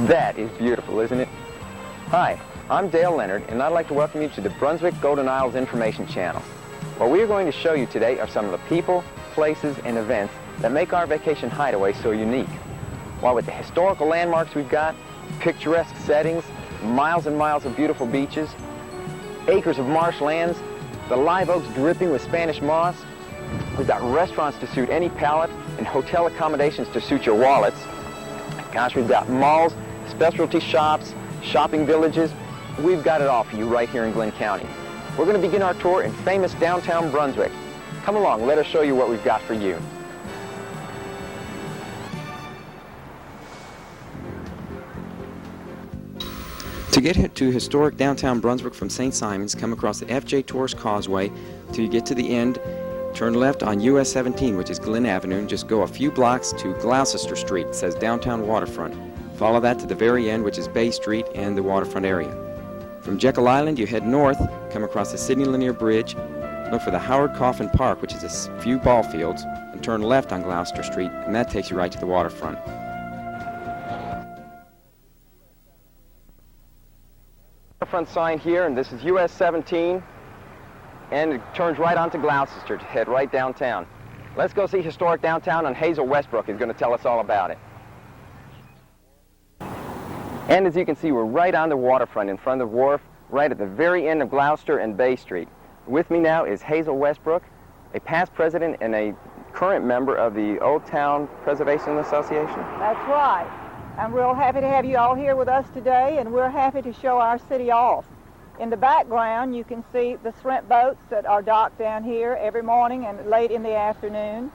That is beautiful, isn't it? Hi, I'm Dale Leonard, and I'd like to welcome you to the Brunswick Golden Isles Information Channel. What we are going to show you today are some of the people, places, and events that make our vacation hideaway so unique. While with the historical landmarks we've got, picturesque settings, miles and miles of beautiful beaches, acres of marshlands, the live oaks dripping with Spanish moss, we've got restaurants to suit any palate and hotel accommodations to suit your wallets. Gosh, we've got malls, specialty shops, shopping villages. We've got it all for you right here in Glenn County. We're going to begin our tour in famous downtown Brunswick. Come along, let us show you what we've got for you. To get to historic downtown Brunswick from St. Simons, come across the F.J. Tourist Causeway till you get to the end. Turn left on US 17, which is Glen Avenue, and just go a few blocks to Gloucester Street. It says Downtown Waterfront. Follow that to the very end, which is Bay Street and the waterfront area. From Jekyll Island, you head north, come across the Sydney Linear Bridge, look for the Howard Coffin Park, which is a few ball fields, and turn left on Gloucester Street, and that takes you right to the waterfront. Waterfront sign here, and this is US 17, and it turns right onto Gloucester to head right downtown. Let's go see historic downtown, and Hazel Westbrook is going to tell us all about it. And as you can see, we're right on the waterfront in front of the wharf, right at the very end of Gloucester and Bay Street. With me now is Hazel Westbrook, a past president and a current member of the Old Town Preservation Association. That's right. I'm real happy to have you all here with us today, and we're happy to show our city off. In the background, you can see the shrimp boats that are docked down here every morning and late in the afternoon.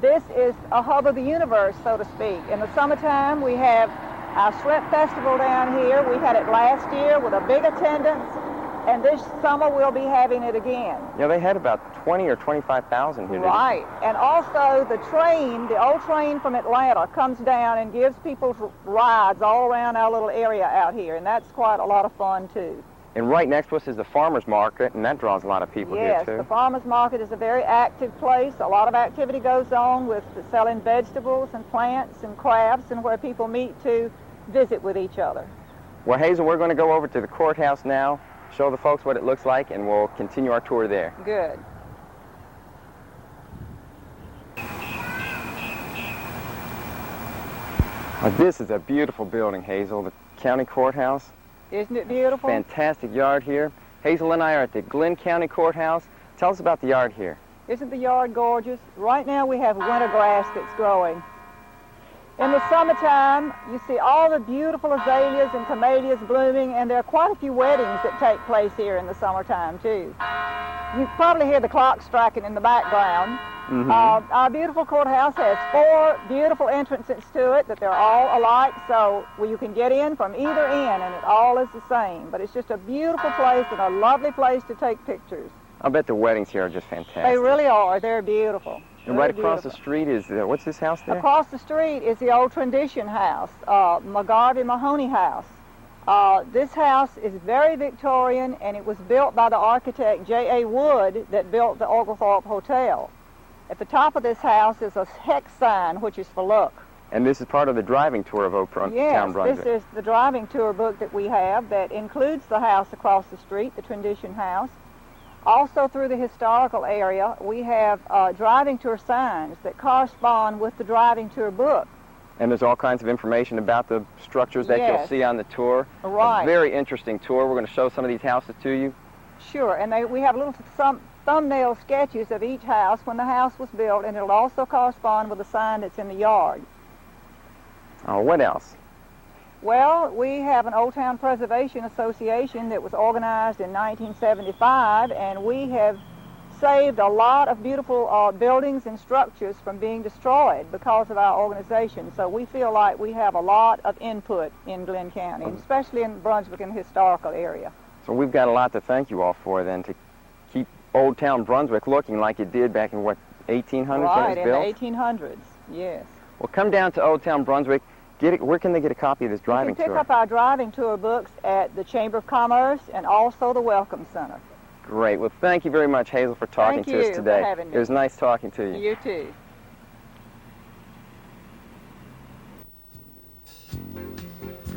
This is a hub of the universe, so to speak. In the summertime, we have our shrimp festival down here. We had it last year with a big attendance, and this summer we'll be having it again. Yeah, they had about 20 or 25,000 here. Right, and also the train, the old train from Atlanta, comes down and gives people rides all around our little area out here, and that's quite a lot of fun too. And right next to us is the farmer's market, and that draws a lot of people here too. Yes, the farmer's market is a very active place. A lot of activity goes on with selling vegetables and plants and crafts, and where people meet to visit with each other. Well, Hazel, we're going to go over to the courthouse now, show the folks what it looks like, and we'll continue our tour there. Good. Well, this is a beautiful building, Hazel, the county courthouse. Isn't it beautiful? Fantastic yard here. Hazel and I are at the Glenn County Courthouse. Tell us about the yard here. Isn't the yard gorgeous? Right now we have winter grass that's growing. In the summertime, you see all the beautiful azaleas and camellias blooming, and there are quite a few weddings that take place here in the summertime, too. You probably hear the clock striking in the background. Mm-hmm. Our beautiful courthouse has 4 beautiful entrances to it, that they're all alike, so you can get in from either end, and it all is the same. But it's just a beautiful place and a lovely place to take pictures. I'll bet the weddings here are just fantastic. They really are. They're beautiful. And right across the street is, what's this house there? Across the street is the old Tradition House, McGarvey Mahoney House. This house is very Victorian, and it was built by the architect J.A. Wood that built the Oglethorpe Hotel. At the top of this house is a hex sign, which is for luck. And this is part of the driving tour of Old Town Brunswick. Yes, this is the driving tour book that we have that includes the house across the street, the Tradition House. Also through the historical area, we have driving tour signs that correspond with the driving tour book. And there's all kinds of information about the structures that you'll see on the tour. Right. A very interesting tour. We're going to show some of these houses to you. Sure, and we have some thumbnail sketches of each house when the house was built, and it'll also correspond with the sign that's in the yard. Oh, what else? Well, we have an Old Town Preservation Association that was organized in 1975, and we have saved a lot of beautiful buildings and structures from being destroyed because of our organization. So we feel like we have a lot of input in Glenn County, especially in Brunswick and the historical area. So we've got a lot to thank you all for then, to keep Old Town Brunswick looking like it did back in, what, 1800s right, when it was built? In the 1800s, yes. Well, come down to Old Town Brunswick. Where can they get a copy of this driving tour? You can pick up our driving tour books at the Chamber of Commerce and also the Welcome Center. Great. Well, thank you very much, Hazel, for talking to us today. Thank you for having me. It was nice talking to you. You too.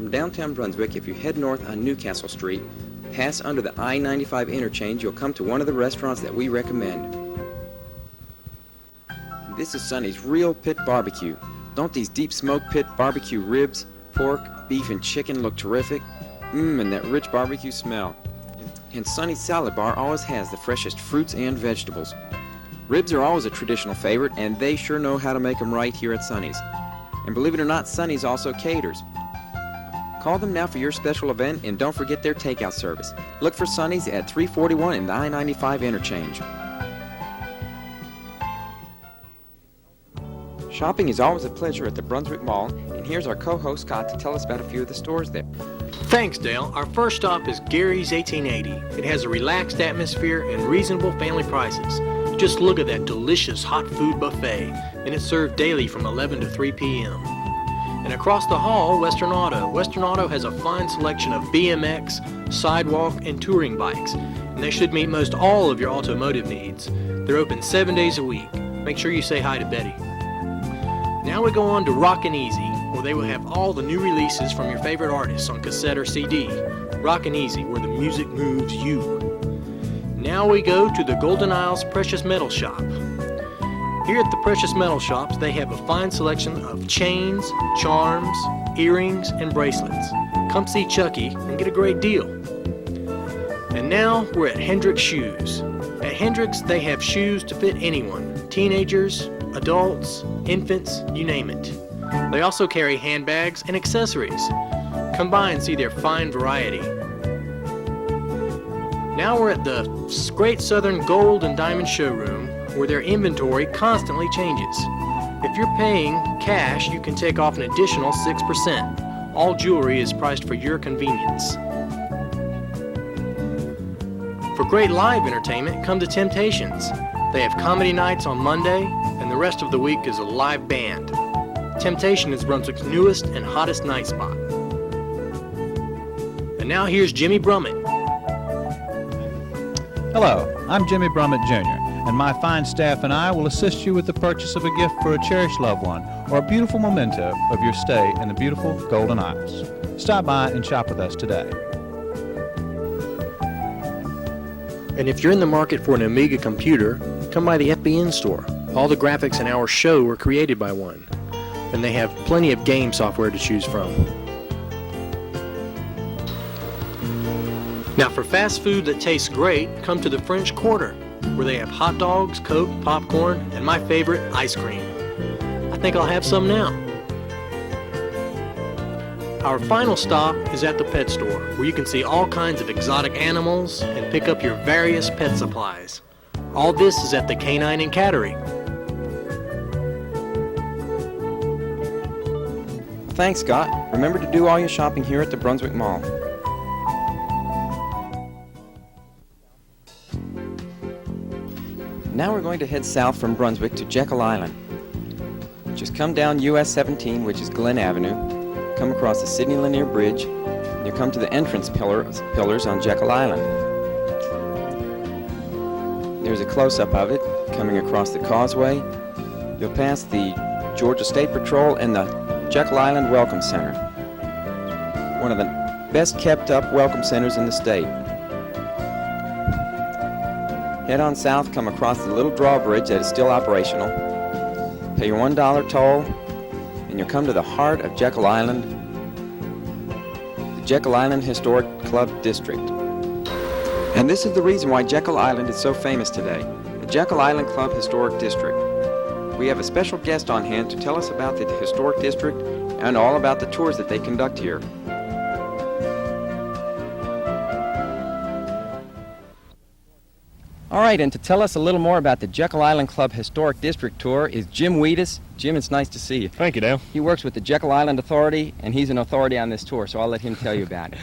from downtown Brunswick, if you head north on Newcastle Street, pass under the I-95 interchange, you'll come to one of the restaurants that we recommend. This is Sonny's Real Pit Barbecue. Don't these deep smoke pit barbecue ribs, pork, beef, and chicken look terrific? And that rich barbecue smell. And Sonny's Salad Bar always has the freshest fruits and vegetables. Ribs are always a traditional favorite, and they sure know how to make them right here at Sonny's. And believe it or not, Sonny's also caters. Call them now for your special event, and don't forget their takeout service. Look for Sonny's at 341 in the I-95 interchange. Shopping is always a pleasure at the Brunswick Mall, and here's our co-host Scott to tell us about a few of the stores there. Thanks, Dale. Our first stop is Gary's 1880. It has a relaxed atmosphere and reasonable family prices. Just look at that delicious hot food buffet, and it's served daily from 11 to 3 p.m. And across the hall, Western Auto. Western Auto has a fine selection of BMX, sidewalk, and touring bikes, and they should meet most all of your automotive needs. They're open 7 days a week. Make sure you say hi to Betty. Now we go on to Rockin' Easy, where they will have all the new releases from your favorite artists on cassette or CD. Rockin' Easy, where the music moves you. Now we go to the Golden Isles Precious Metal Shop. Here at the Precious Metal Shops, they have a fine selection of chains, charms, earrings, and bracelets. Come see Chucky and get a great deal. And now we're at Hendrix Shoes. At Hendrix, they have shoes to fit anyone, teenagers, adults, infants, you name it. They also carry handbags and accessories. Come by and see their fine variety. Now we're at the Great Southern Gold and Diamond Showroom, where their inventory constantly changes. If you're paying cash, you can take off an additional 6%. All jewelry is priced for your convenience. For great live entertainment, come to Temptations. They have comedy nights on Monday, and the rest of the week is a live band. Temptation is Brunswick's newest and hottest night spot. And now here's Jimmy Brummett. Hello, I'm Jimmy Brummett Jr., and my fine staff and I will assist you with the purchase of a gift for a cherished loved one or a beautiful memento of your stay in the beautiful Golden Isles. Stop by and shop with us today. And if you're in the market for an Amiga computer, come by the FBN store. All the graphics in our show were created by one, and they have plenty of game software to choose from. Now for fast food that tastes great, come to the French Quarter, where they have hot dogs, Coke, popcorn, and my favorite, ice cream. I think I'll have some now. Our final stop is at the pet store, where you can see all kinds of exotic animals and pick up your various pet supplies. All this is at the Canine and Cattery. Thanks, Scott. Remember to do all your shopping here at the Brunswick Mall. Now we're going to head south from Brunswick to Jekyll Island. Just come down US 17, which is Glen Avenue, come across the Sydney Lanier Bridge, and you'll come to the entrance pillars on Jekyll Island. There's a close-up of it coming across the causeway. You'll pass the Georgia State Patrol and the Jekyll Island Welcome Center, one of the best kept up welcome centers in the state. Head on south, come across the little drawbridge that is still operational, pay your $1 toll, and you'll come to the heart of Jekyll Island, the Jekyll Island Historic Club District. And this is the reason why Jekyll Island is so famous today, the Jekyll Island Club Historic District. We have a special guest on hand to tell us about the historic district and all about the tours that they conduct here. All right, and to tell us a little more about the Jekyll Island Club Historic District Tour is Jim Wheatus. Jim, it's nice to see you. Thank you, Dale. He works with the Jekyll Island Authority, and he's an authority on this tour, so I'll let him tell you about it.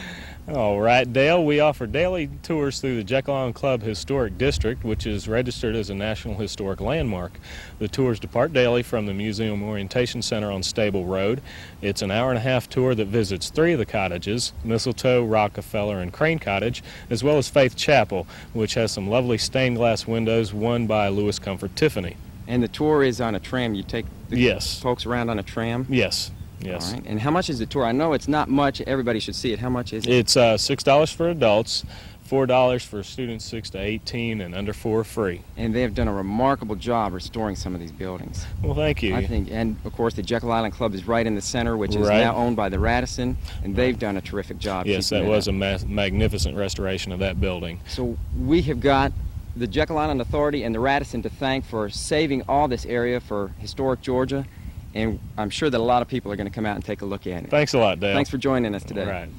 All right, Dale, we offer daily tours through the Jekyll Island Club Historic District, which is registered as a National Historic Landmark. The tours depart daily from the Museum Orientation Center on Stable Road. It's an hour-and-a-half tour that visits 3 of the cottages, Mistletoe, Rockefeller, and Crane Cottage, as well as Faith Chapel, which has some lovely stained glass windows won by Louis Comfort Tiffany. And the tour is on a tram. You take the Yes. folks around on a tram? Yes. Yes. All right. And how much is the tour? I know it's not much. Everybody should see it. How much is it? It's $6 for adults, $4 for students 6 to 18, and under 4 free. And they have done a remarkable job restoring some of these buildings. Well, thank you. I think, and of course the Jekyll Island Club is right in the center, which is Right. now owned by the Radisson, and they've done a terrific job. Yes, that was a magnificent restoration of that building. So we have got the Jekyll Island Authority and the Radisson to thank for saving all this area for historic Georgia, and I'm sure that a lot of people are going to come out and take a look at it. Thanks a lot, Dale. Thanks for joining us today. Right.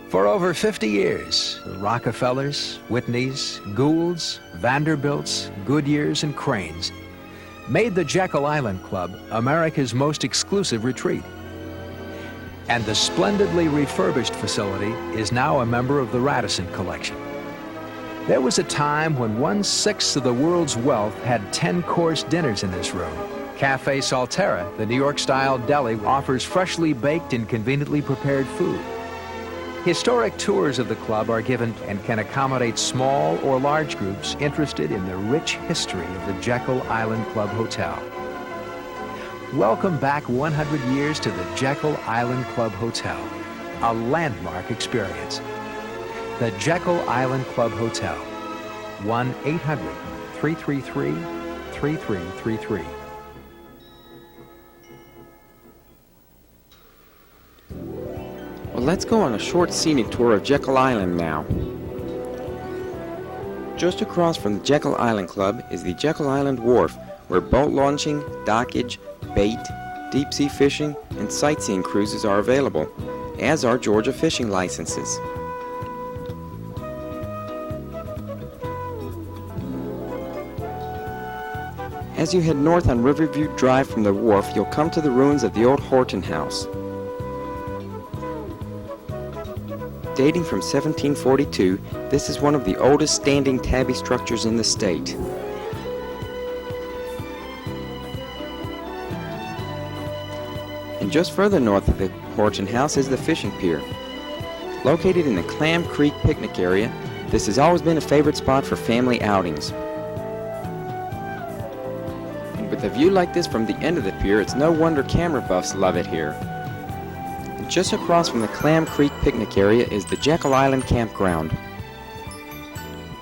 For over 50 years, the Rockefellers, Whitneys, Goulds, Vanderbilts, Goodyears, and Cranes made the Jekyll Island Club America's most exclusive retreat. And the splendidly refurbished facility is now a member of the Radisson collection. There was a time when 1/6 of the world's wealth had 10-course dinners in this room. Cafe Salterra, the New York-style deli, offers freshly baked and conveniently prepared food. Historic tours of the club are given and can accommodate small or large groups interested in the rich history of the Jekyll Island Club Hotel. Welcome back 100 years to the Jekyll Island Club Hotel, a landmark experience. The Jekyll Island Club Hotel, 1-800-333-3333. Well, let's go on a short scenic tour of Jekyll Island now. Just across from the Jekyll Island Club is the Jekyll Island Wharf, where boat launching, dockage, bait, deep-sea fishing, and sightseeing cruises are available, as are Georgia fishing licenses. As you head north on Riverview Drive from the wharf, you'll come to the ruins of the old Horton House. Dating from 1742, this is one of the oldest standing tabby structures in the state. And just further north of the Horton House is the fishing pier. Located in the Clam Creek picnic area, this has always been a favorite spot for family outings. And with a view like this from the end of the pier, it's no wonder camera buffs love it here. Just across from the Clam Creek picnic area is the Jekyll Island Campground.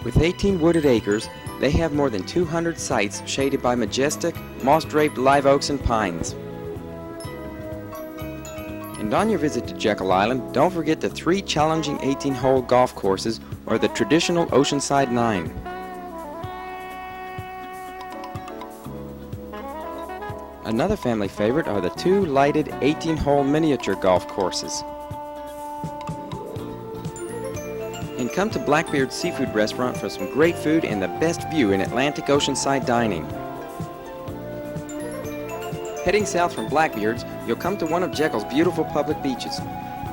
With 18 wooded acres, they have more than 200 sites shaded by majestic, moss-draped live oaks and pines. And on your visit to Jekyll Island, don't forget the 3 challenging 18-hole golf courses or the traditional Oceanside 9. Another family favorite are the 2 lighted 18-hole miniature golf courses. And come to Blackbeard's Seafood Restaurant for some great food and the best view in Atlantic Oceanside dining. Heading south from Blackbeard's, you'll come to one of Jekyll's beautiful public beaches.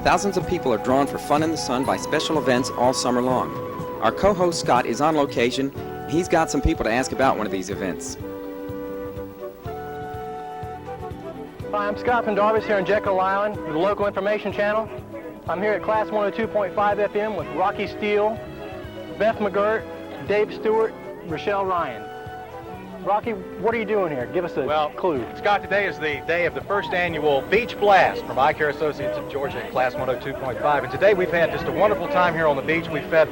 Thousands of people are drawn for fun in the sun by special events all summer long. Our co-host Scott is on location. He's got some people to ask about one of these events. Hi, I'm Scott from Darvis here on Jekyll Island with the local information channel. I'm here at Class 102.5 FM with Rocky Steele, Beth McGirt, Dave Stewart, Rochelle Ryan. Rocky, what are you doing here? Give us a clue. Scott, today is the day of the first annual Beach Blast from Eye Care Associates of Georgia at Class 102.5. And today we've had just a wonderful time here on the beach. We've fed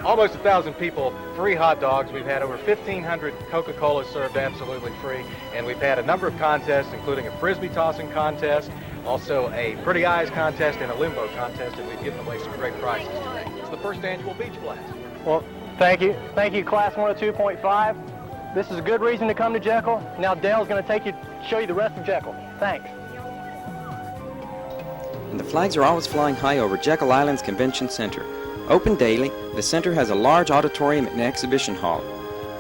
almost 1,000 people free hot dogs. We've had over 1,500 Coca-Colas served absolutely free. And we've had a number of contests, including a frisbee tossing contest, also a Pretty Eyes contest, and a limbo contest, and we've given away some great prizes today. It's the first annual Beach Blast. Well, thank you. Thank you, Class 102.5. This is a good reason to come to Jekyll. Now Dale's going to show you the rest of Jekyll. Thanks. And the flags are always flying high over Jekyll Island's Convention Center. Open daily, the center has a large auditorium and exhibition hall.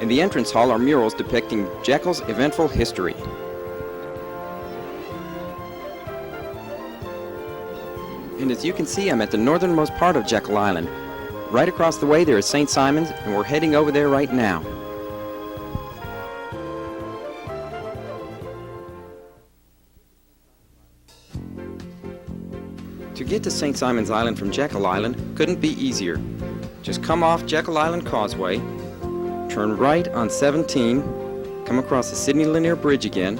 In the entrance hall are murals depicting Jekyll's eventful history. And as you can see, I'm at the northernmost part of Jekyll Island. Right across the way there is St. Simon's, and we're heading over there right now. To get to St. Simon's Island from Jekyll Island couldn't be easier. Just come off Jekyll Island Causeway, turn right on 17, come across the Sydney Linear Bridge again,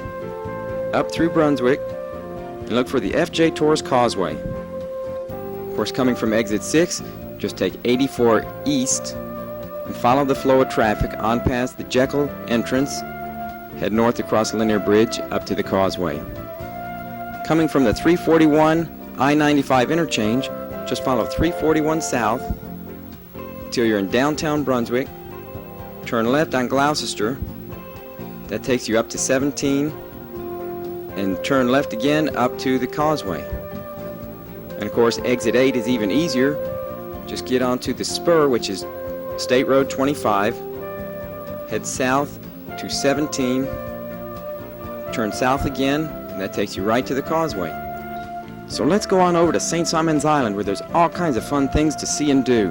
up through Brunswick and look for the FJ Tours Causeway. Of course, coming from exit 6, just take 84 east and follow the flow of traffic on past the Jekyll entrance, head north across Linear Bridge up to the causeway. Coming from the 341 I-95 interchange, just follow 341 south till you're in downtown Brunswick, turn left on Gloucester, that takes you up to 17, and turn left again up to the causeway. And of course, exit 8 is even easier. Just get onto the spur, which is State Road 25, head south to 17, turn south again, and that takes you right to the causeway. So let's go on over to St. Simon's Island, where there's all kinds of fun things to see and do.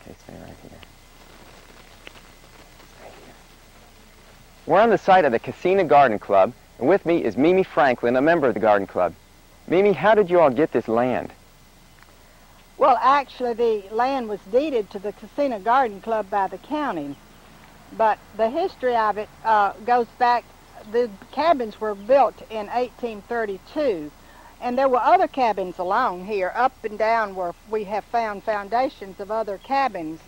Okay, stay right here. Right here. We're on the site of the Casino Garden Club, and with me is Mimi Franklin, a member of the Garden Club. Mimi, how did you all get this land? Well, actually, the land was deeded to the Casino Garden Club by the county, but the history of it goes back. The cabins were built in 1832, and there were other cabins along here, up and down, where we have found foundations of other cabins.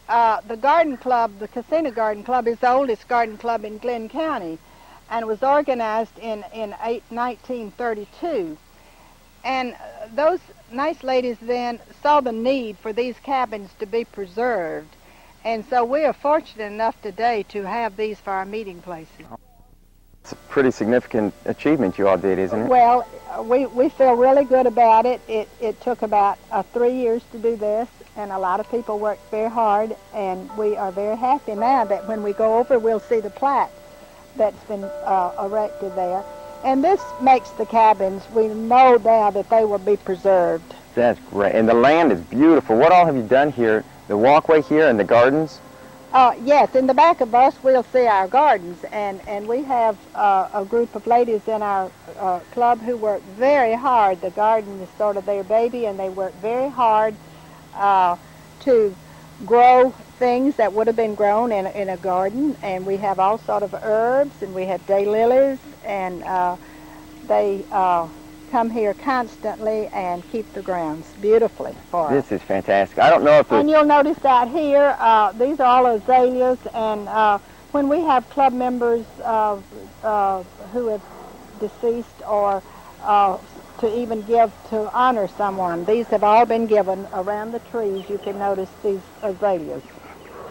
The Garden Club, the Casino Garden Club, is the oldest garden club in Glenn County, and was organized in 1932. And those nice ladies then saw the need for these cabins to be preserved. And so we are fortunate enough today to have these for our meeting places. It's a pretty significant achievement you all did, isn't it? Well, we feel really good about it. It took about 3 years to do this, and a lot of people worked very hard, and we are very happy now that when we go over, we'll see the plaque that's been erected there. And this makes the cabins, we know now that they will be preserved. That's great. And the land is beautiful. What all have you done here? The walkway here and the gardens? Yes, in the back of us we'll see our gardens, and we have a group of ladies in our club who work very hard. The garden is sort of their baby, and they work very hard to grow things that would have been grown in a garden. And we have all sort of herbs, and we have daylilies, and they come here constantly and keep the grounds beautifully for us. This is fantastic. I don't know if And you'll notice out here, these are all azaleas, and when we have club members who have deceased or to even give to honor someone, these have all been given around the trees. You can notice these azaleas.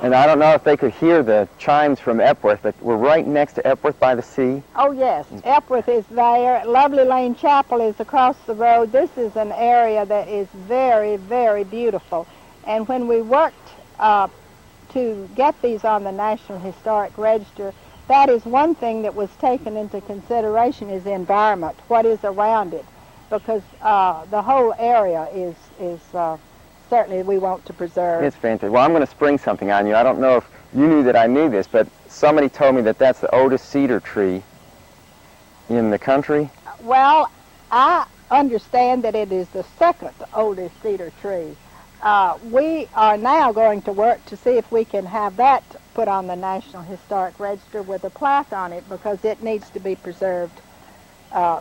And I don't know if they could hear the chimes from Epworth, but we're right next to Epworth by the sea. Oh, yes. Epworth is there. Lovely Lane Chapel is across the road. This is an area that is very, very beautiful. And when we worked to get these on the National Historic Register, that is one thing that was taken into consideration, is the environment, what is around it, because the whole area is certainly we want to preserve. It's fantastic. Well, I'm going to spring something on you. I don't know if you knew that I knew this, but somebody told me that that's the oldest cedar tree in the country. Well, I understand that it is the second oldest cedar tree. We are now going to work to see if we can have that put on the National Historic Register with a plaque on it, because it needs to be preserved.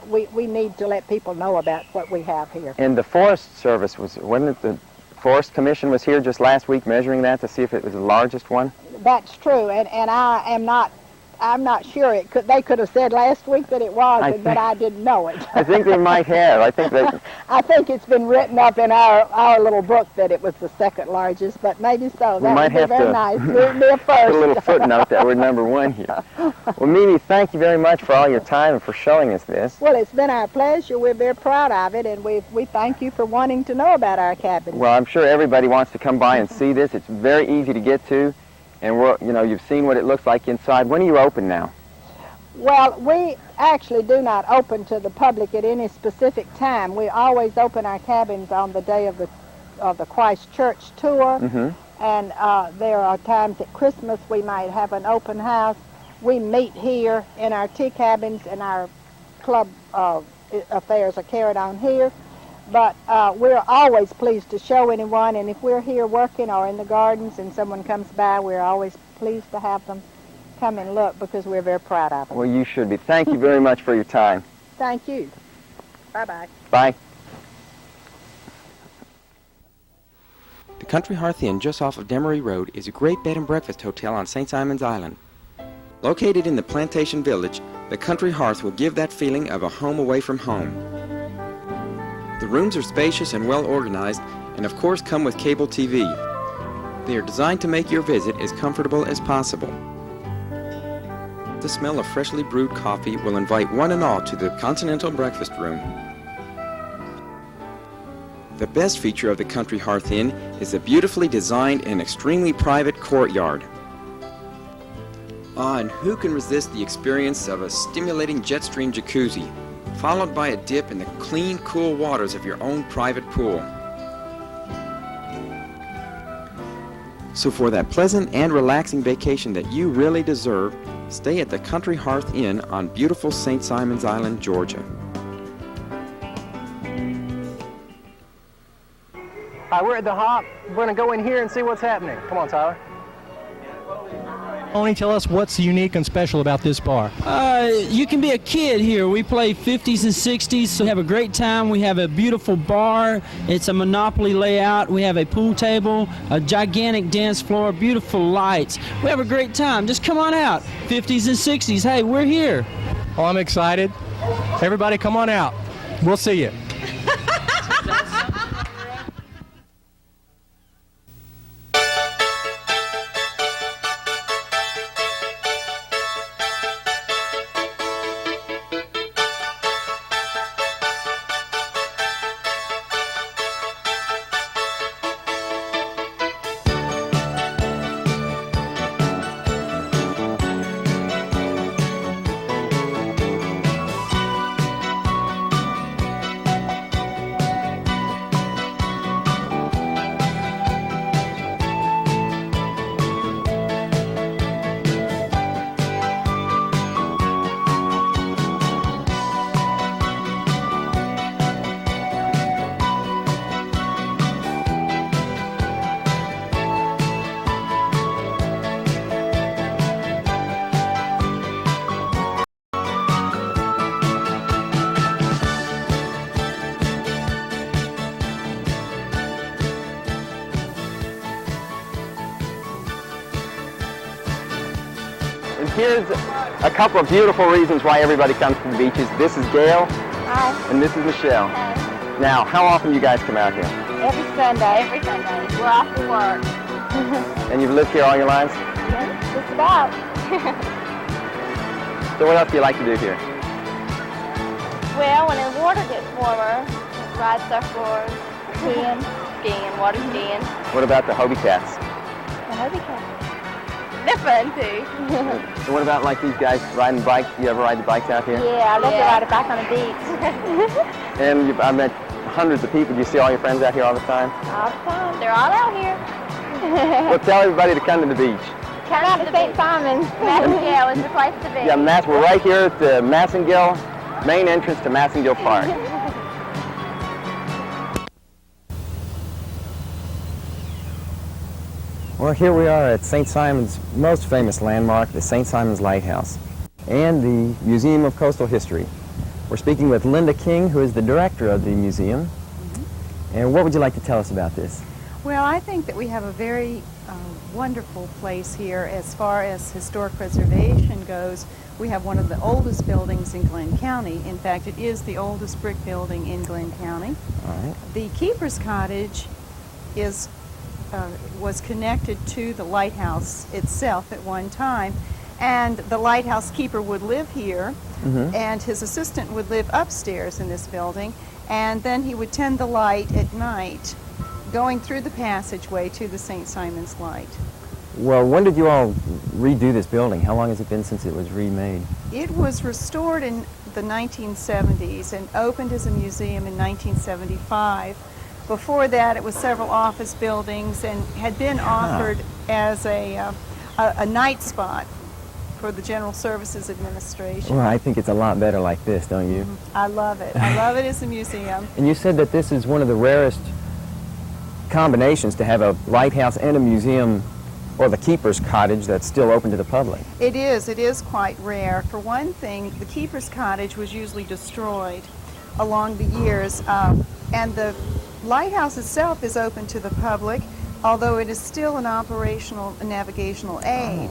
We need to let people know about what we have here. And the Forest Service wasn't it the Forest Commission was here just last week measuring that to see if it was the largest one? That's true, and I'm not sure it could. They could have said last week that it was, but I didn't know it. I think they might have. I think it's been written up in our little book that it was the second largest, but maybe so. That would be very nice. We'll be a first. Put a little footnote that we're number one here. Well, Mimi, thank you very much for all your time and for showing us this. Well, it's been our pleasure. We're very proud of it, and we thank you for wanting to know about our cabin. Well, I'm sure everybody wants to come by and see this. It's very easy to get to. And you've seen what it looks like inside. When are you open now? Well, we actually do not open to the public at any specific time. We always open our cabins on the day of the Christ Church tour. Mm-hmm. And there are times at Christmas we might have an open house. We meet here in our tea cabins, and our club affairs are carried on here. But we're always pleased to show anyone, and if we're here working or in the gardens and someone comes by, we're always pleased to have them come and look because we're very proud of them. Well, you should be. Thank you very much for your time. Thank you. Bye-bye. Bye. The Country Hearth Inn just off of Demery Road is a great bed and breakfast hotel on St. Simon's Island. Located in the Plantation Village, the Country Hearth will give that feeling of a home away from home. The rooms are spacious and well organized, and of course come with cable TV. They are designed to make your visit as comfortable as possible. The smell of freshly brewed coffee will invite one and all to the Continental Breakfast Room. The best feature of the Country Hearth Inn is the beautifully designed and extremely private courtyard. Ah, and who can resist the experience of a stimulating jet stream jacuzzi, followed by a dip in the clean, cool waters of your own private pool. So for that pleasant and relaxing vacation that you really deserve, stay at the Country Hearth Inn on beautiful St. Simon's Island, Georgia. Hi, we're at the Hop. We're going to go in here and see what's happening. Come on, Tyler. Only tell us what's unique and special about this bar. You can be a kid here. We play 50s and 60s, so we have a great time. We have a beautiful bar. It's a Monopoly layout. We have a pool table, a gigantic dance floor, beautiful lights. We have a great time. Just come on out. 50s and 60s. Hey, we're here. Oh, I'm excited. Everybody come on out. We'll see you. And here's a couple of beautiful reasons why everybody comes to the beaches. This is Gail. Hi. And this is Michelle. Hi. Now, how often do you guys come out here? Every Sunday. Every Sunday. We're off to work. And you've lived here all your lives? Yeah, just about. So what else do you like to do here? Well, when the water gets warmer, ride surfboards, skiing, water skiing. What about the Hobie Cats? The Hobie Cats. They're fun too. And what about like these guys riding bikes? Do you ever ride the bikes out here? Yeah, I love to ride a bike on the beach. And I met hundreds of people. Do you see all your friends out here all the time? All the time. They're all out here. Well, tell everybody to come to the beach. Come out to St. Simon's. Massengill is the place to be. Yeah, we're right here at the Massengill, main entrance to Massengill Park. Well, here we are at St. Simon's most famous landmark, the St. Simon's Lighthouse, and the Museum of Coastal History. We're speaking with Linda King, who is the director of the museum. Mm-hmm. And what would you like to tell us about this? Well, I think that we have a very wonderful place here as far as historic preservation goes. We have one of the oldest buildings in Glenn County. In fact, it is the oldest brick building in Glenn County. All right. The keeper's cottage was connected to the lighthouse itself at one time, and the lighthouse keeper would live here, mm-hmm. and his assistant would live upstairs in this building, and then he would tend the light at night, going through the passageway to the St. Simon's Light. Well, when did you all redo this building? How long has it been since it was remade? It was restored in the 1970s and opened as a museum in 1975. Before that, it was several office buildings and had been offered as a night spot for the General Services Administration. Well, I think it's a lot better like this, don't you? Mm-hmm. I love it. I love it as a museum. And you said that this is one of the rarest combinations to have a lighthouse and a museum or the keeper's cottage that's still open to the public. It is quite rare. For one thing, the keeper's cottage was usually destroyed along the years, and the lighthouse itself is open to the public, although it is still an operational navigational aid.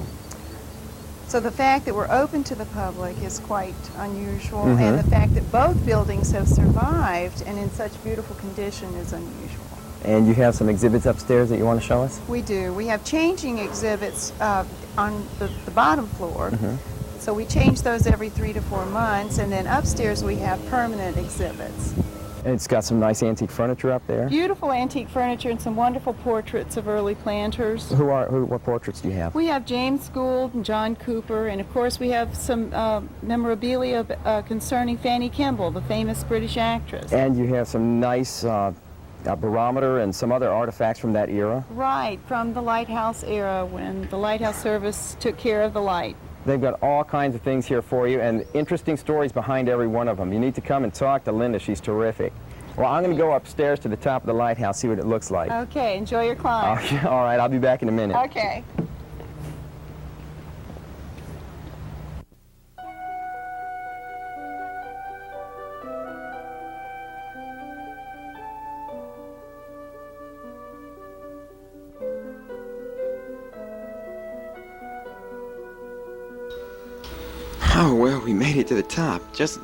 So the fact that we're open to the public is quite unusual, and the fact that both buildings have survived and in such beautiful condition is unusual. And you have some exhibits upstairs that you want to show us? We do. We have changing exhibits on the bottom floor. So we change those every 3 to 4 months, and then upstairs we have permanent exhibits. And it's got some nice antique furniture up there. Beautiful antique furniture and some wonderful portraits of early planters. What portraits do you have? We have James Gould and John Cooper, and of course we have some memorabilia concerning Fanny Kemble, the famous British actress. And you have some nice barometer and some other artifacts from that era? Right, from the lighthouse era when the lighthouse service took care of the light. They've got all kinds of things here for you and interesting stories behind every one of them. You need to come and talk to Linda. She's terrific. Well, I'm going to go upstairs to the top of the lighthouse, see what it looks like. Okay, enjoy your climb. All right, I'll be back in a minute. Okay. Oh, well, we made it to the top. Just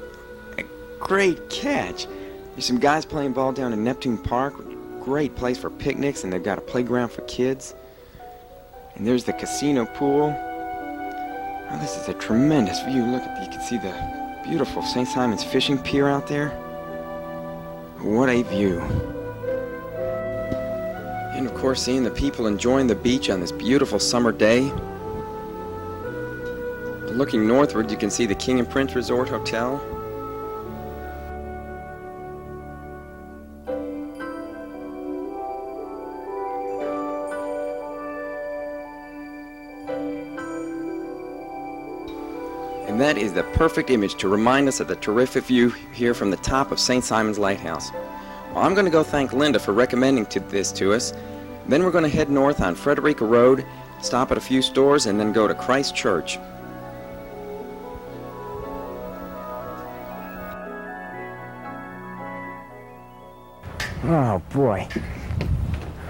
a great catch. There's some guys playing ball down in Neptune Park. Great place for picnics, and they've got a playground for kids. And there's the casino pool. Oh, this is a tremendous view. Look, you can see the beautiful St. Simon's fishing pier out there. What a view. And of course, seeing the people enjoying the beach on this beautiful summer day. Looking northward, you can see the King and Prince Resort Hotel. And that is the perfect image to remind us of the terrific view here from the top of St. Simon's Lighthouse. Well, I'm going to go thank Linda for recommending this to us. Then we're going to head north on Frederica Road, stop at a few stores, and then go to Christ Church. Oh, boy.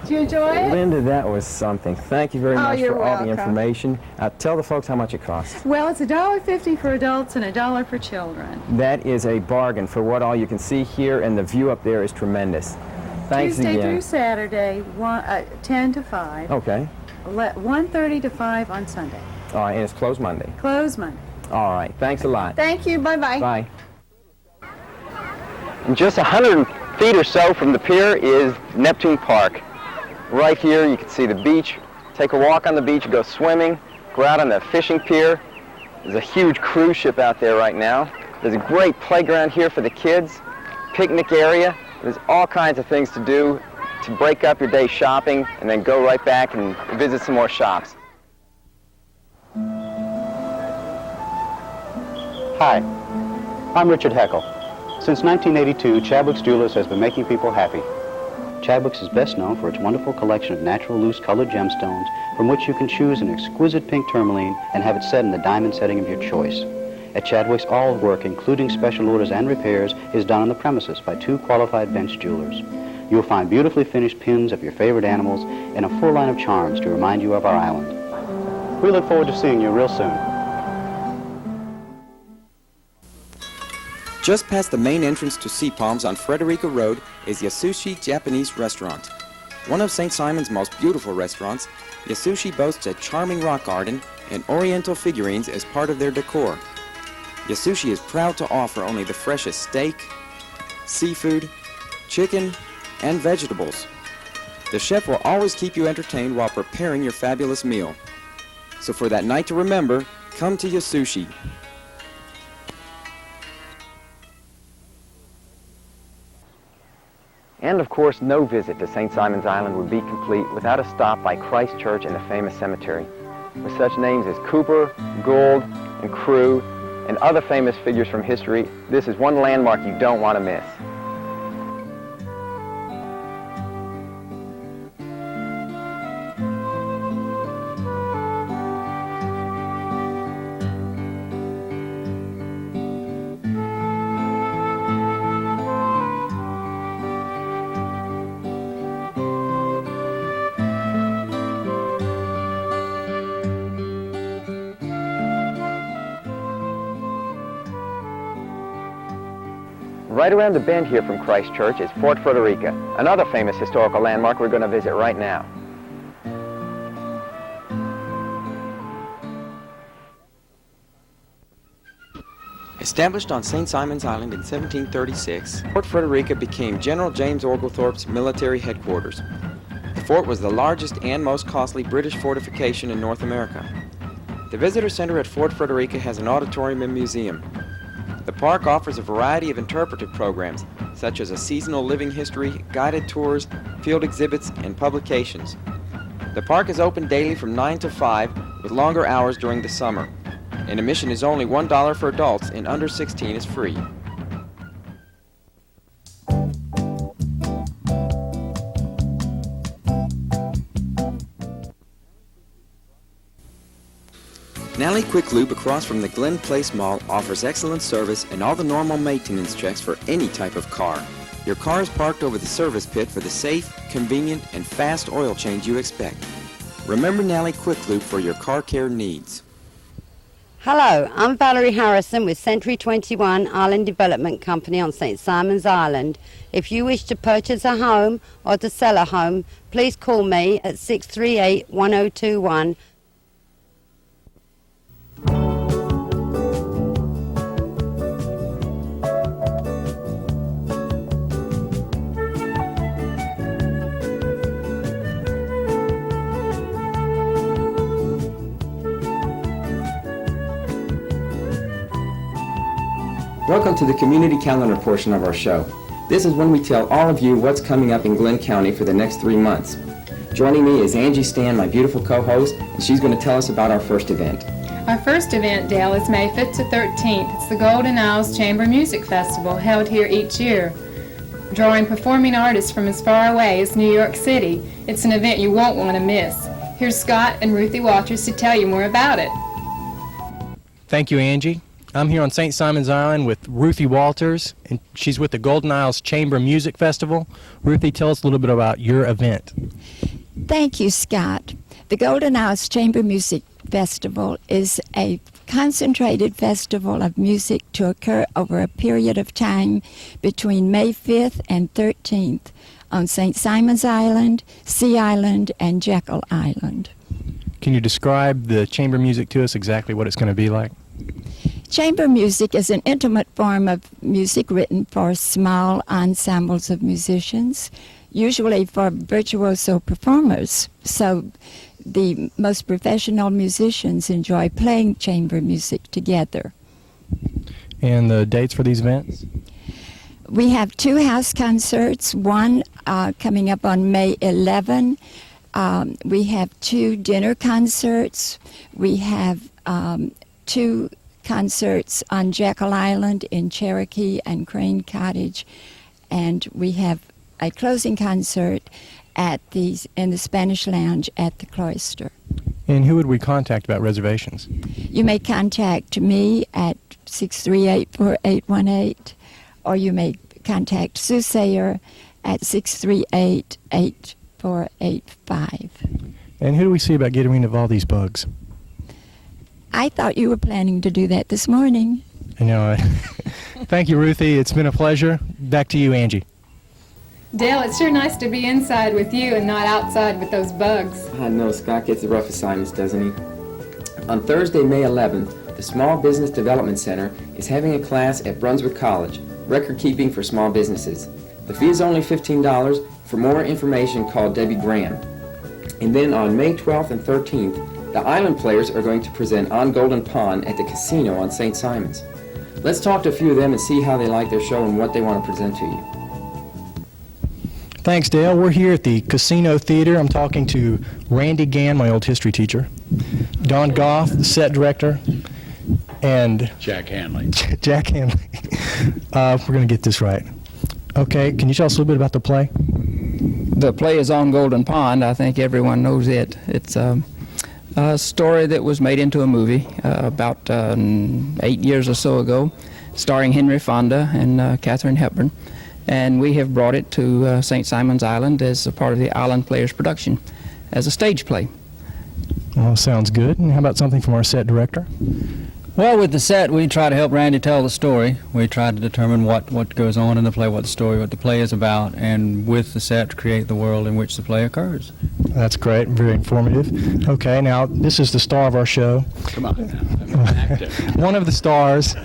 Did you enjoy it? Linda, that was something. Thank you very much you're for all the welcome. information. Tell the folks how much it costs. Well, it's $1.50 for adults and $1 for children. That is a bargain for what all you can see here, and the view up there is tremendous. Thanks Tuesday again. through Saturday, 10 to 5. Okay. 1:30 to 5 on Sunday. All right, and it's closed Monday. Closed Monday. All right, thanks a lot. Thank you. Bye-bye. Bye. And just 100 feet or so from the pier is Neptune Park. Right here you can see the beach. Take a walk on the beach, go swimming, go out on the fishing pier. There's a huge cruise ship out there right now. There's a great playground here for the kids, picnic area. There's all kinds of things to do to break up your day shopping and then go right back and visit some more shops. Hi, I'm Richard Jekyll. Since 1982, Chadwick's Jewelers has been making people happy. Chadwick's is best known for its wonderful collection of natural loose colored gemstones from which you can choose an exquisite pink tourmaline and have it set in the diamond setting of your choice. At Chadwick's, all work, including special orders and repairs, is done on the premises by 2 qualified bench jewelers. You'll find beautifully finished pins of your favorite animals and a full line of charms to remind you of our island. We look forward to seeing you real soon. Just past the main entrance to Sea Palms on Frederica Road is Yasushi Japanese Restaurant. One of St. Simon's most beautiful restaurants, Yasushi boasts a charming rock garden and oriental figurines as part of their decor. Yasushi is proud to offer only the freshest steak, seafood, chicken, and vegetables. The chef will always keep you entertained while preparing your fabulous meal. So for that night to remember, come to Yasushi. And of course, no visit to St. Simon's Island would be complete without a stop by Christ Church and the famous cemetery. With such names as Cooper, Gould, and Crewe, and other famous figures from history, this is one landmark you don't want to miss. Right around the bend here from Christ Church is Fort Frederica, another famous historical landmark we're going to visit right now. Established on St. Simon's Island in 1736, Fort Frederica became General James Oglethorpe's military headquarters. The fort was the largest and most costly British fortification in North America. The visitor center at Fort Frederica has an auditorium and museum. The park offers a variety of interpretive programs, such as a seasonal living history, guided tours, field exhibits, and publications. The park is open daily from 9 to 5, with longer hours during the summer. And admission is only $1 for adults, and under 16 is free. Nally Quick Lube across from the Glen Place Mall offers excellent service and all the normal maintenance checks for any type of car. Your car is parked over the service pit for the safe, convenient, and fast oil change you expect. Remember Nally Quick Lube for your car care needs. Hello, I'm Valerie Harrison with Century 21 Island Development Company on St. Simon's Island. If you wish to purchase a home or to sell a home, please call me at 638-1021. Welcome to the community calendar portion of our show. This is when we tell all of you what's coming up in Glenn County for the next 3 months. Joining me is Angie Stan, my beautiful co-host, and she's going to tell us about our first event. Our first event, Dale, is May 5th to 13th. It's the Golden Isles Chamber Music Festival, held here each year, drawing performing artists from as far away as New York City. It's an event you won't want to miss. Here's Scott and Ruthie Walters to tell you more about it. Thank you, Angie. I'm here on St. Simon's Island with Ruthie Walters, and she's with the Golden Isles Chamber Music Festival. Ruthie, tell us a little bit about your event. Thank you, Scott. The Golden Isles Chamber Music Festival is a concentrated festival of music to occur over a period of time between May 5th and 13th on St. Simon's Island, Sea Island, and Jekyll Island. Can you describe the chamber music to us, exactly what it's going to be like? Chamber music is an intimate form of music written for small ensembles of musicians, usually for virtuoso performers. So the most professional musicians enjoy playing chamber music together. And the dates for these events? We have 2 house concerts, one coming up on May 11. We have 2 dinner concerts. We have 2 concerts on Jekyll Island in Cherokee and Crane Cottage, and we have a closing concert in the Spanish Lounge at the Cloister. And who would we contact about reservations? You may contact me at 638-4818, or you may contact Sue Sayer at 638-8485. And who do we see about getting rid of all these bugs? I thought you were planning to do that this morning. I know. Thank you, Ruthie. It's been a pleasure. Back to you, Angie. Dale, it's sure nice to be inside with you and not outside with those bugs. I know Scott gets the rough assignments, doesn't he? On Thursday, May 11th, the Small Business Development Center is having a class at Brunswick College, record keeping for small businesses. The fee is only $15. For more information, call Debbie Graham. And then on May 12th and 13th, the Island Players are going to present On Golden Pond at the casino on St. Simon's. Let's talk to a few of them and see how they like their show and what they want to present to you. Thanks, Dale. We're here at the Casino Theater. I'm talking to Randy Gann, my old history teacher, Don Goff, the set director, and Jack Hanley. Jack Hanley. We're going to get this right. Okay, can you tell us a little bit about the play? The play is On Golden Pond. I think everyone knows it. It's a story that was made into a movie about 8 years or so ago, starring Henry Fonda and Katharine Hepburn. And we have brought it to St. Simon's Island as a part of the Island Players production as a stage play. Well, sounds good. And how about something from our set director? Well, with the set, we try to help Randy tell the story. We try to determine what goes on in the play, what the play is about, and with the set, create the world in which the play occurs. That's great, very informative. Okay, now this is the star of our show. Come on. I'm an actor. One of the stars,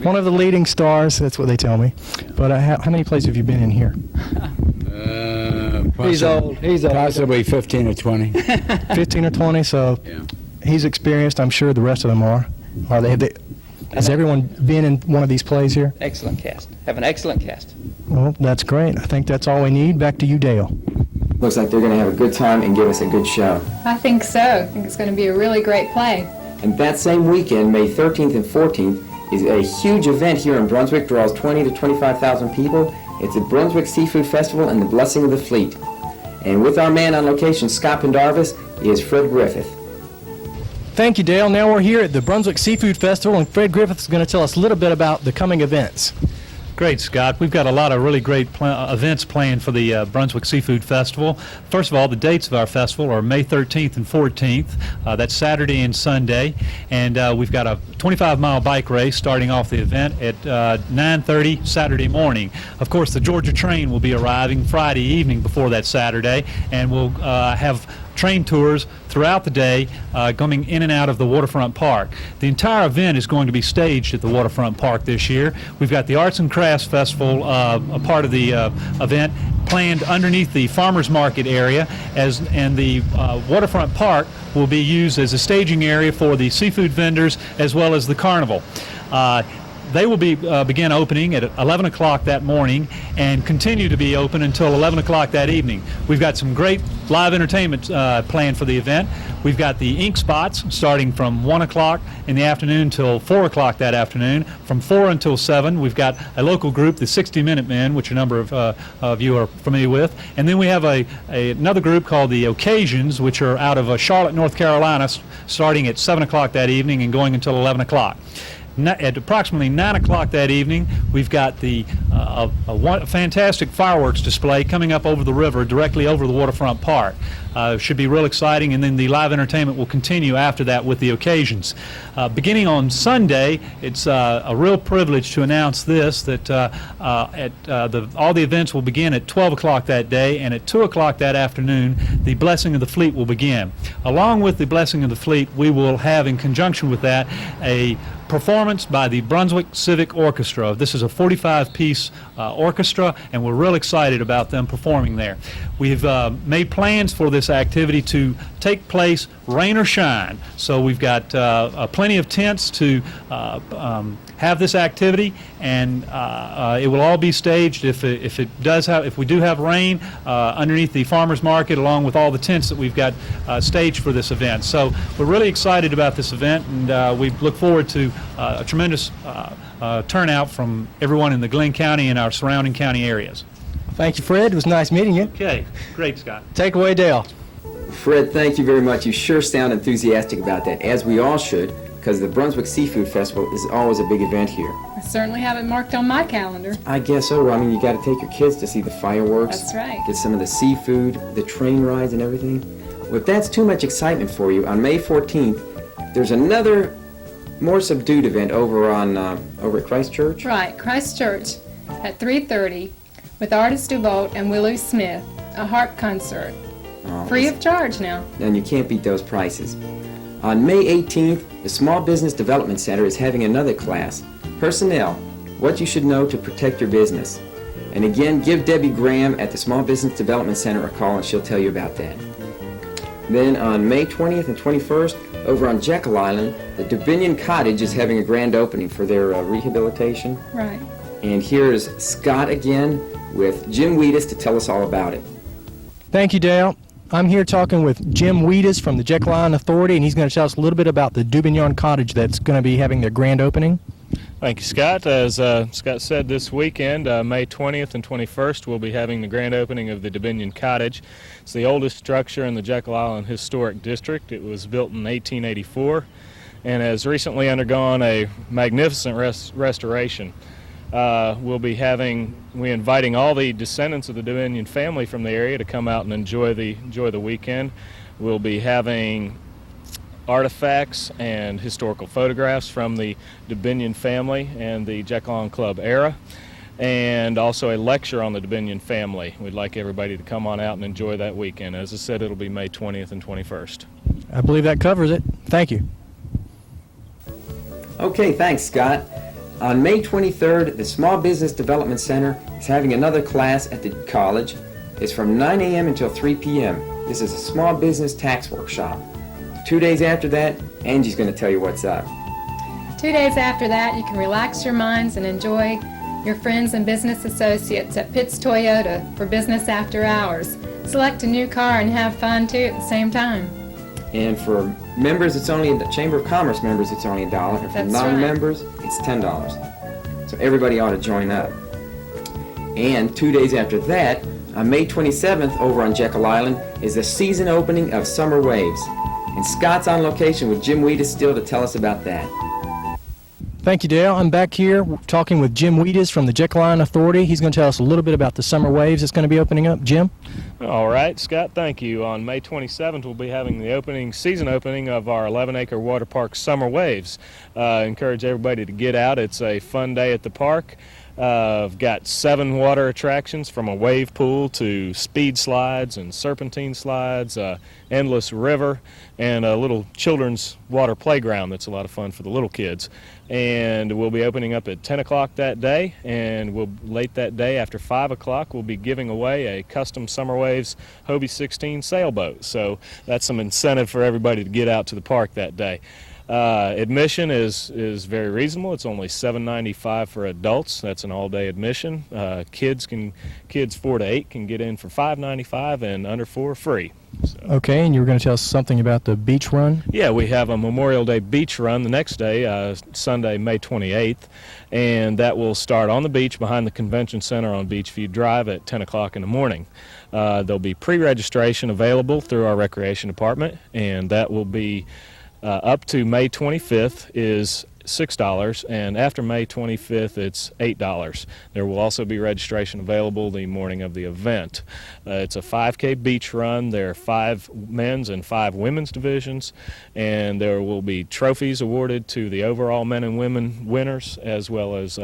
one of the leading stars, that's what they tell me. But how many plays have you been in here? He's old. Possibly 15 or 20. 15 or 20, so Yeah. he's experienced, I'm sure the rest of them are. Has everyone been in one of these plays here? Excellent cast. Have an excellent cast. Well, that's great. I think that's all we need. Back to you, Dale. Looks like they're going to have a good time and give us a good show. I think so. I think it's going to be a really great play. And that same weekend, May 13th and 14th, is a huge event here in Brunswick, draws 20 to 25,000 people. It's the Brunswick Seafood Festival and the Blessing of the Fleet. And with our man on location, Scott Pendarvis, is Fred Griffith. Thank you, Dale. Now we're here at the Brunswick Seafood Festival, and Fred Griffith is going to tell us a little bit about the coming events. Great, Scott. We've got a lot of really great events planned for the Brunswick Seafood Festival. First of all, the dates of our festival are May 13th and 14th. That's Saturday and Sunday. And we've got a 25-mile bike race starting off the event at 9:30 Saturday morning. Of course, the Georgia train will be arriving Friday evening before that Saturday, and we'll have train tours throughout the day coming in and out of the Waterfront Park. The entire event is going to be staged at the Waterfront Park this year. We've got the Arts and Crafts Festival, a part of the event, planned underneath the Farmers Market area, and the Waterfront Park will be used as a staging area for the seafood vendors as well as the carnival. They will begin opening at 11 o'clock that morning and continue to be open until 11 o'clock that evening. We've got some great live entertainment planned for the event. We've got the ink spots starting from 1 o'clock in the afternoon till 4 o'clock that afternoon. From 4 until 7, we've got a local group, the 60 Minute Men, which a number of you are familiar with. And then we have another group called the Occasions, which are out of Charlotte, North Carolina, starting at 7 o'clock that evening and going until 11 o'clock. At approximately 9 o'clock that evening, we've got a fantastic fireworks display coming up over the river, directly over the Waterfront Park. Should be real exciting, and then the live entertainment will continue after that with the Occasions. Beginning on Sunday, it's a real privilege to announce this, that all the events will begin at 12 o'clock that day, and at 2 o'clock that afternoon, the Blessing of the Fleet will begin. Along with the Blessing of the Fleet, we will have, in conjunction with that, a performance by the Brunswick Civic Orchestra. This is a 45-piece orchestra, and we're real excited about them performing there. We've made plans for this activity to take place rain or shine, so we've got plenty of tents to have this activity, and it will all be staged if we do have rain underneath the farmers market, along with all the tents that we've got staged for this event. So we're really excited about this event, and we look forward to a tremendous turnout from everyone in the Glenn County and our surrounding county areas. Thank you, Fred. It was nice meeting you. Okay, great, Scott. Take away, Dale. Fred, thank you very much. You sure sound enthusiastic about that, as we all should, because the Brunswick Seafood Festival is always a big event here. I certainly have it marked on my calendar. I guess so. I mean, you got to take your kids to see the fireworks. That's right. Get some of the seafood, the train rides and everything. Well, if that's too much excitement for you, on May 14th, there's another more subdued event over at Christ Church. Right, Christ Church at 3:30 with Artist DeVolt and Willie Smith, a harp concert. Free of charge now. And you can't beat those prices. On May 18th, the Small Business Development Center is having another class, Personnel, What You Should Know to Protect Your Business. And again, give Debbie Graham at the Small Business Development Center a call and she'll tell you about that. Then on May 20th and 21st, over on Jekyll Island, the Dubinian Cottage is having a grand opening for their rehabilitation. Right. And here's Scott again with Jim Wheatus to tell us all about it. Thank you, Dale. I'm here talking with Jim Wheatus from the Jekyll Island Authority, and he's going to tell us a little bit about the Dubignon Cottage that's going to be having their grand opening. Thank you, Scott. As Scott said, this weekend, May 20th and 21st, we'll be having the grand opening of the Dubignon Cottage. It's the oldest structure in the Jekyll Island Historic District. It was built in 1884 and has recently undergone a magnificent restoration. We're inviting all the descendants of the Dubignon family from the area to come out and enjoy the weekend. We'll be having artifacts and historical photographs from the Dubinion family and the Jekyll Club era, and also a lecture on the Dubinion family. We'd like everybody to come on out and enjoy that weekend. As I said, it'll be May 20th and 21st. I believe that covers it. Thank you. Okay, thanks, Scott. On May 23rd, the Small Business Development Center is having another class at the college. It's from 9 a.m. until 3 p.m. This is a small business tax workshop. 2 days after that, Angie's going to tell you what's up. 2 days after that, you can relax your minds and enjoy your friends and business associates at Pitts Toyota for business after hours. Select a new car and have fun too at the same time. And for members, it's only the Chamber of Commerce members, it's only $1. And for That's non-members, it's $10. So everybody ought to join up. And 2 days after that, on May 27th over on Jekyll Island, is the season opening of Summer Waves. And Scott's on location with Jim Wheatus still to tell us about that. Thank you, Dale. I'm back here talking with Jim Wheatus from the Jekyll Island Authority. He's going to tell us a little bit about the Summer Waves that's going to be opening up. Jim? All right, Scott, thank you. On May 27th, we'll be having the season opening of our 11-acre water park, Summer Waves. Encourage everybody to get out. It's a fun day at the park. I've got 7 water attractions, from a wave pool to speed slides and serpentine slides, endless river, and a little children's water playground that's a lot of fun for the little kids. And we'll be opening up at 10 o'clock that day, and late that day after 5 o'clock we'll be giving away a custom Summer Waves Hobie 16 sailboat. So that's some incentive for everybody to get out to the park that day. Admission is very reasonable. It's only $7.95 for adults. That's an all-day admission. Kids 4 to 8 can get in for $5.95, and under 4 free. So. Okay, and you were going to tell us something about the beach run? Yeah, we have a Memorial Day beach run the next day, Sunday, May 28th, and that will start on the beach behind the Convention Center on Beachview Drive at 10 o'clock in the morning. There'll be pre-registration available through our Recreation Department, and that will be up to May 25th is $6, and after May 25th it's $8. There will also be registration available the morning of the event. It's a 5K beach run. There are 5 men's and 5 women's divisions, and there will be trophies awarded to the overall men and women winners, as well as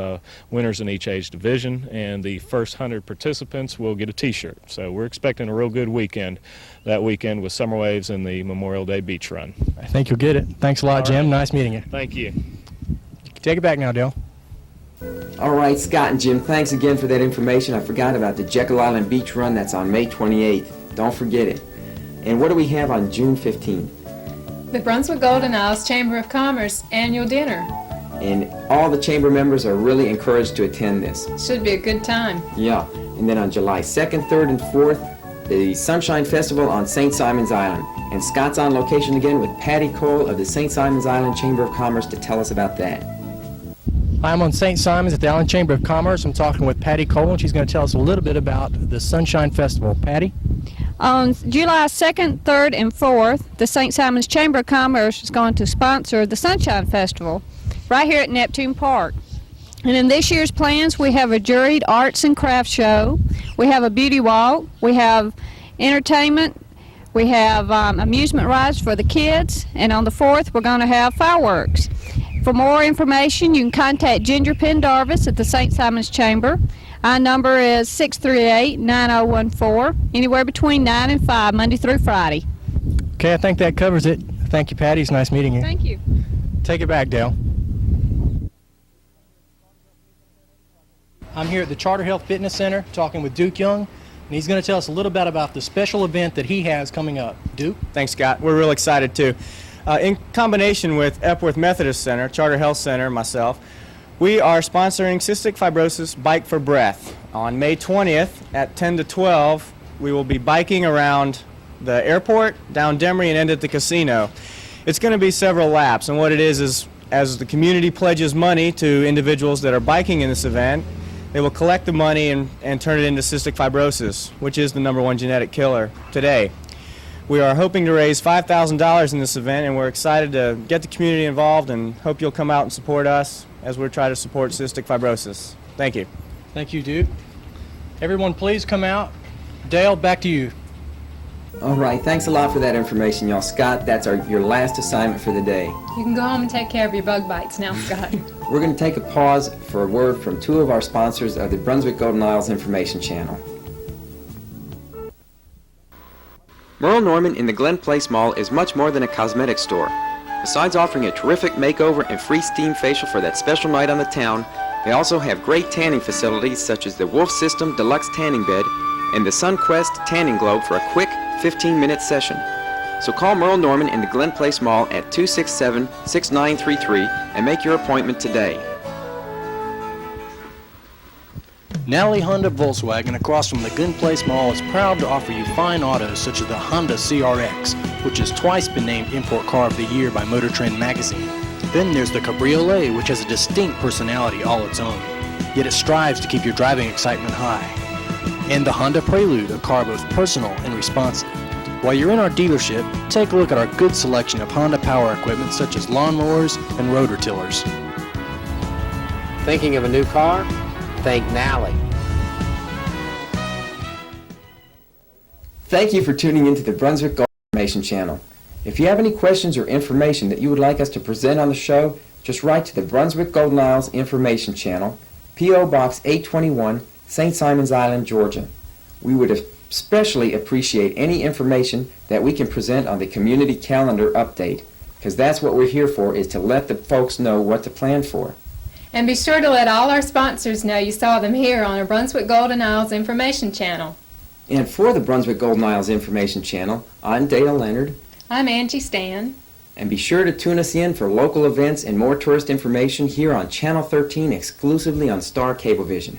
winners in each age division, and the first 100 participants will get a t-shirt. So we're expecting a real good weekend that weekend with Summer Waves and the Memorial Day beach run. I think you'll get it. Thanks a lot, Jim. Nice meeting you. Thank you. Take it back now, Dale. All right, Scott and Jim, thanks again for that information. I forgot about the Jekyll Island Beach Run. That's on May 28th. Don't forget it. And what do we have on June 15th? The Brunswick Golden Isles Chamber of Commerce annual dinner. And all the chamber members are really encouraged to attend this. Should be a good time. Yeah. And then on July 2nd, 3rd, and 4th, the Sunshine Festival on St. Simon's Island. And Scott's on location again with Patty Cole of the St. Simon's Island Chamber of Commerce to tell us about that. I'm on St. Simon's at the Island Chamber of Commerce. I'm talking with Patty Cole, and she's going to tell us a little bit about the Sunshine Festival. Patty? On July 2nd, 3rd, and 4th, the St. Simon's Chamber of Commerce is going to sponsor the Sunshine Festival right here at Neptune Park. And in this year's plans, we have a juried arts and crafts show, we have a beauty walk, we have entertainment, we have amusement rides for the kids, and on the 4th, we're going to have fireworks. For more information, you can contact Ginger Pendarvis at the St. Simon's Chamber. Our number is 638-9014, anywhere between 9 and 5, Monday through Friday. Okay, I think that covers it. Thank you, Patty. It's nice meeting you. Thank you. Take it back, Dale. I'm here at the Charter Health Fitness Center talking with Duke Young, and he's going to tell us a little bit about the special event that he has coming up. Duke? Thanks, Scott. We're real excited, too. In combination with Epworth Methodist Center, Charter Health Center, and myself, we are sponsoring Cystic Fibrosis Bike for Breath. On May 20th at 10 to 12, we will be biking around the airport, down Demery, and end at the casino. It's going to be several laps, and what it is as the community pledges money to individuals that are biking in this event, they will collect the money and turn it into cystic fibrosis, which is the #1 genetic killer today. We are hoping to raise $5,000 in this event, and we're excited to get the community involved and hope you'll come out and support us as we're trying to support cystic fibrosis. Thank you. Thank you, Duke. Everyone, please come out. Dale, back to you. All right, thanks a lot for that information, y'all. Scott, that's your last assignment for the day. You can go home and take care of your bug bites now, Scott. We're going to take a pause for a word from two of our sponsors of the Brunswick Golden Isles Information Channel. Merle Norman in the Glen Place Mall is much more than a cosmetic store. Besides offering a terrific makeover and free steam facial for that special night on the town, they also have great tanning facilities such as the Wolf System Deluxe Tanning Bed and the SunQuest Tanning Globe for a quick 15-minute session. So call Merle Norman in the Glen Place Mall at 267-6933 and make your appointment today. Natalie Honda Volkswagen across from the Glen Place Mall is proud to offer you fine autos such as the Honda CRX, which has twice been named Import Car of the Year by Motor Trend magazine. Then there's the Cabriolet, which has a distinct personality all its own, yet it strives to keep your driving excitement high. And the Honda Prelude, a car both personal and responsive. While you're in our dealership, take a look at our good selection of Honda power equipment such as lawnmowers and rotor tillers. Thinking of a new car? Think Nally. Thank you for tuning into the Brunswick Golden Information Channel. If you have any questions or information that you would like us to present on the show, just write to the Brunswick Golden Isles Information Channel, P.O. Box 821, St. Simons Island, Georgia. We would especially appreciate any information that we can present on the community calendar update, because that's what we're here for, is to let the folks know what to plan for. And be sure to let all our sponsors know you saw them here on our Brunswick Golden Isles Information Channel. And for the Brunswick Golden Isles Information Channel, I'm Dale Leonard. I'm Angie Stan. And be sure to tune us in for local events and more tourist information here on Channel 13 exclusively on Star Cablevision.